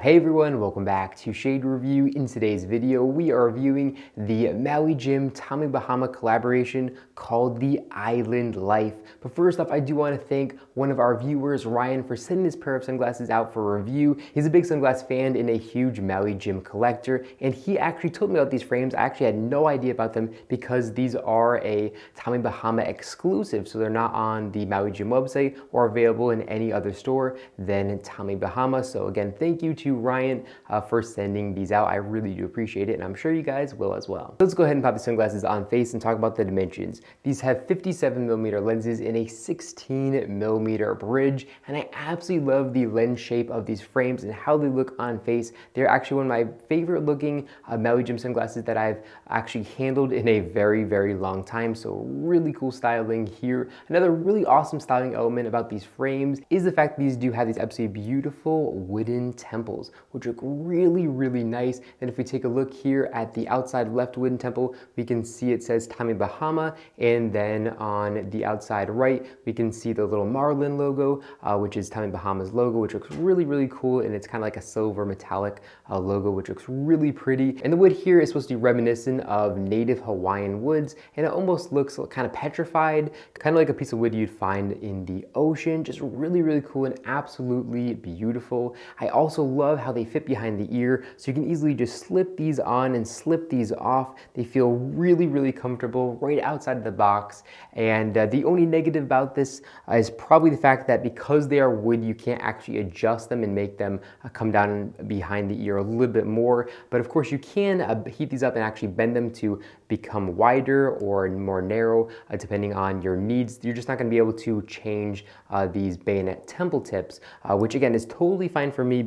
Hey everyone, welcome back to Shade Review. In today's video, we are reviewing the Maui Jim Tommy Bahama collaboration called the Island Life. But first off, I do want to thank one of our viewers, Ryan, for sending this pair of sunglasses out for review. He's a big sunglass fan and a huge Maui Jim collector, and he actually told me about these frames. I actually had no idea about them because these are a Tommy Bahama exclusive, so they're not on the Maui Jim website or available in any other store than Tommy Bahama. So again, thank you to Ryan for sending these out. I really do appreciate it, and I'm sure you guys will as well. Let's go ahead and pop the sunglasses on face and talk about the dimensions. These have 57mm lenses in a 16mm bridge, and I absolutely love the lens shape of these frames and how they look on face. They're actually one of my favorite looking Maui Jim sunglasses that I've actually handled in a very, very long time. So really cool styling here. Another really awesome styling element about these frames is the fact that these do have these absolutely beautiful wooden temples, which look really, really nice. And if we take a look here at the outside left wooden temple, we can see it says Tommy Bahama, and then on the outside right, we can see the little Marlin logo, which is Tommy Bahama's logo, which looks really, really cool, and it's kind of like a silver metallic logo, which looks really pretty. And the wood here is supposed to be reminiscent of native Hawaiian woods, and it almost looks kind of petrified, kind of like a piece of wood you'd find in the ocean. Just really, really cool and absolutely beautiful. I also love how they fit behind the ear, so you can easily just slip these on and slip these off. They feel really, really comfortable right outside of the box. And the only negative about this is probably the fact that because they are wood, you can't actually adjust them and make them come down behind the ear a little bit more. But of course, you can heat these up and actually bend them to become wider or more narrow, depending on your needs. You're just not going to be able to change these bayonet temple tips, which again is totally fine for me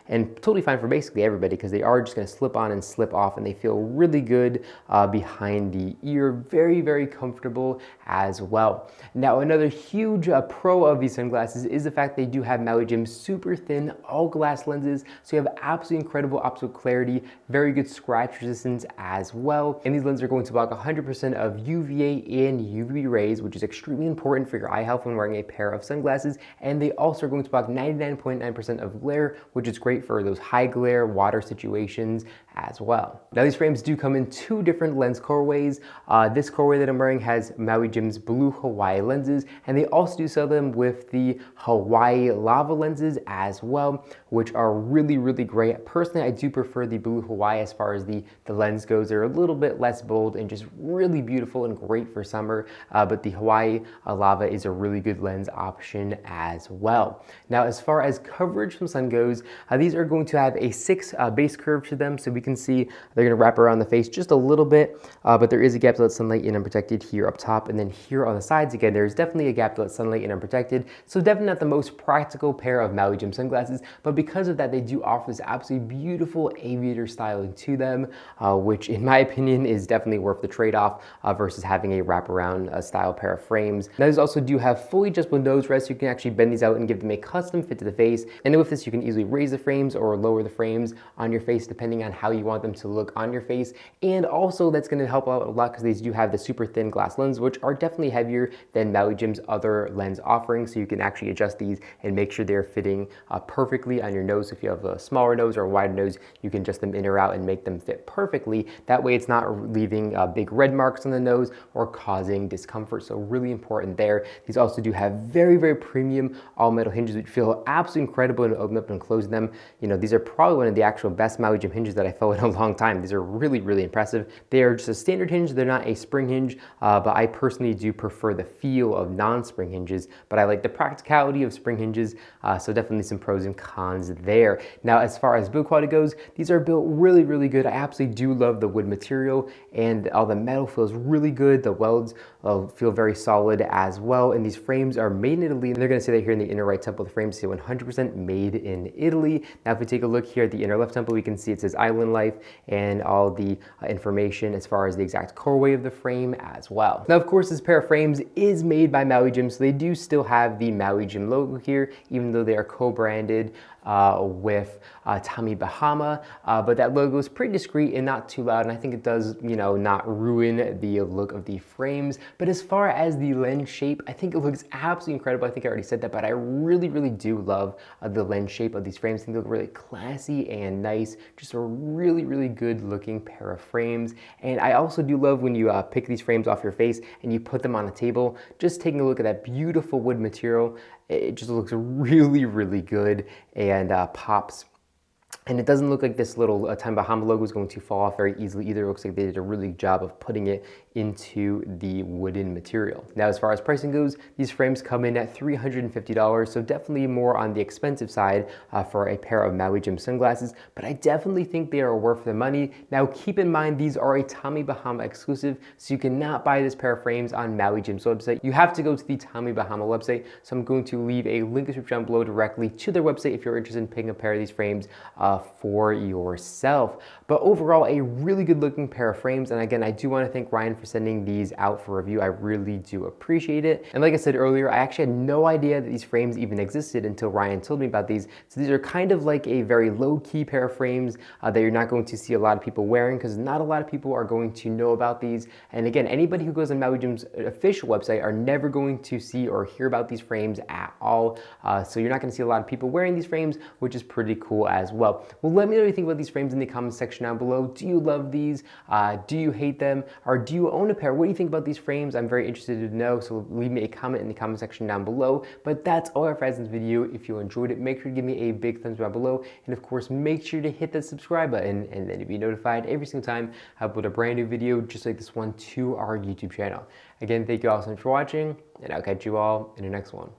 and totally fine for basically everybody, because they are just going to slip on and slip off, and they feel really good behind the ear. Very, very comfortable as well. Now, another huge pro of these sunglasses is the fact they do have Maui Jim super thin all glass lenses, so you have absolutely incredible optical clarity, very good scratch resistance as well. And these lenses are going to block 100% of UVA and UV rays, which is extremely important for your eye health when wearing a pair of sunglasses. And they also are going to block 99.9% of glare, which is great for those high glare water situations as well. Now, these frames do come in two different lens colorways. This colorway that I'm wearing has Maui Jim's blue Hawaii lenses, and they also do sell them with the Hawaii lava lenses as well, which are really, really great. Personally, I do prefer the blue Hawaii as far as the lens goes. They're a little bit less bold and just really beautiful and great for summer, but the Hawaii lava is a really good lens option as well. Now, as far as coverage from sun goes, these are going to have a 6 base curve to them, so we can see they're going to wrap around the face just a little bit, but there is a gap to let sunlight in unprotected here up top, and then here on the sides again there's definitely a gap to let sunlight in unprotected. So definitely not the most practical pair of Maui Jim sunglasses, but because of that, they do offer this absolutely beautiful aviator styling to them, which in my opinion is definitely worth the trade-off versus having a wraparound style pair of frames. Now, these also do have fully adjustable nose rests, so you can actually bend these out and give them a custom fit to the face. And with this, you can easily raise the frames or lower the frames on your face depending on how you want them to look on your face. And also that's going to help out a lot because these do have the super thin glass lenses, which are definitely heavier than Maui Jim's other lens offerings, so you can actually adjust these and make sure they're fitting perfectly on your nose. If you have a smaller nose or a wider nose, you can adjust them in or out and make them fit perfectly. That way it's not leaving big red marks on the nose or causing discomfort, so really important there. These also do have very, very premium all metal hinges, which feel absolutely incredible to open up and close them. You know, these are probably one of the actual best Maui Jim hinges that I felt in a long time. These are really, really impressive. They are just a standard hinge. They're not a spring hinge, but I personally do prefer the feel of non-spring hinges, but I like the practicality of spring hinges, so definitely some pros and cons there. Now, as far as build quality goes, these are built really, really good. I absolutely do love the wood material, and all the metal feels really good. The welds feel very solid as well, and these frames are made in Italy, and they're going to say that here in the inner right temple, the frames say 100% made in Italy. Now, if we take a look here at the inner left temple, we can see it says Island Life and all the information as far as the exact colorway of the frame as well. Now, of course, this pair of frames is made by Maui Jim, so they do still have the Maui Jim logo here, even though they are co-branded. with Tommy Bahama, but that logo is pretty discreet and not too loud, and I think it does, not ruin the look of the frames. But as far as the lens shape, I think it looks absolutely incredible. I think I already said that, but I really, really do love the lens shape of these frames. I think they look really classy and nice. Just a really, really good looking pair of frames. And I also do love when you pick these frames off your face and you put them on a table. Just taking a look at that beautiful wood material, it just looks really, really good and pops. And it doesn't look like this little Tommy Bahama logo is going to fall off very easily either. It looks like they did a really good job of putting it into the wooden material. Now, as far as pricing goes, these frames come in at $350, so definitely more on the expensive side for a pair of Maui Jim sunglasses, but I definitely think they are worth the money. Now, keep in mind, these are a Tommy Bahama exclusive, so you cannot buy this pair of frames on Maui Jim's website. You have to go to the Tommy Bahama website, so I'm going to leave a link in the description down below directly to their website if you're interested in picking a pair of these frames for yourself. But overall, a really good looking pair of frames. And again, I do want to thank Ryan for sending these out for review. I really do appreciate it. And like I said earlier, I actually had no idea that these frames even existed until Ryan told me about these. So these are kind of like a very low-key pair of frames that you're not going to see a lot of people wearing, because not a lot of people are going to know about these. And again, anybody who goes on Maui Jim's official website are never going to see or hear about these frames at all. So you're not going to see a lot of people wearing these frames, which is pretty cool as well. Well, let me know what you think about these frames in the comment section down below. Do you love these? Do you hate them? Or do you own a pair? What do you think about these frames? I'm very interested to know, so leave me a comment in the comment section down below. But that's all I have for this video. If you enjoyed it, make sure to give me a big thumbs up down below. And of course, make sure to hit that subscribe button and then you'll be notified every single time I upload a brand new video just like this one to our YouTube channel. Again, thank you all so much for watching, and I'll catch you all in the next one.